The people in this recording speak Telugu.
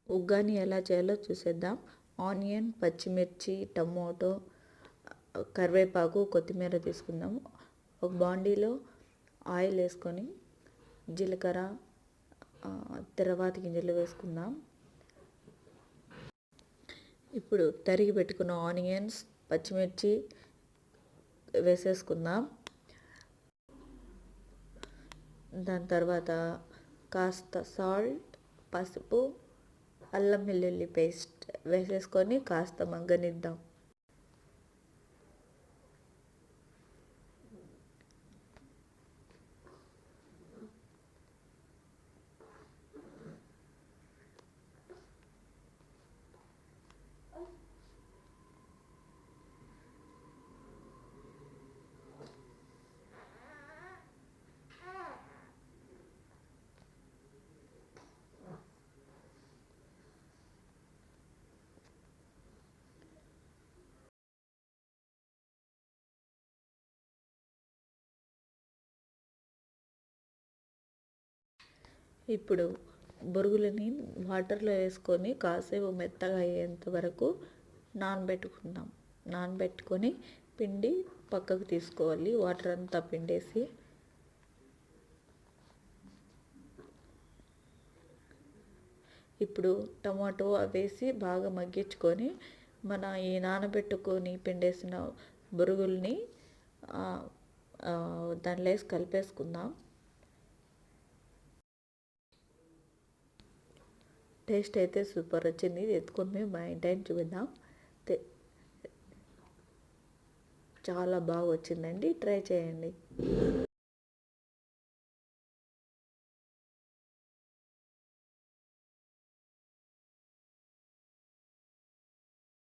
ఉగ్గాని ఎలా చేయాలో చూసేద్దాం. ఆనియన్, పచ్చిమిర్చి, టమోటో, కరివేపాకు, కొత్తిమీర తీసుకుందాము. ఒక బాండీలో ఆయిల్ వేసుకొని జీలకర్ర, తిరగవాతి గింజలు వేసుకుందాం. ఇప్పుడు తరిగి పెట్టుకున్న ఆనియన్స్, పచ్చిమిర్చి వేసేసుకుందాం. దాని తర్వాత కాస్త సాల్ట్, పసుపు, అల్లం వెల్లుల్లి పేస్ట్ వేసేసుకొని కాస్త మగ్గనిద్దాం. ఇప్పుడు బొరుగులని వాటర్లో వేసుకొని కాసేపు మెత్తగా అయ్యేంత వరకు నానబెట్టుకుందాం. నానబెట్టుకొని పిండి పక్కకు తీసుకోవాలి, వాటర్ అంతా పిండేసి. ఇప్పుడు టమాటో వేసి బాగా మగ్గించుకొని మన ఈ నానబెట్టుకొని పిండేసిన బొరుగుల్ని దానిలో వేసి కలిపేసుకుందాం. టేస్ట్ అయితే సూపర్ వచ్చింది. ఇది ఎత్తుకొని మేము మా ఇంటి చూపిద్దాం. చాలా బాగా వచ్చిందండి, ట్రై చేయండి.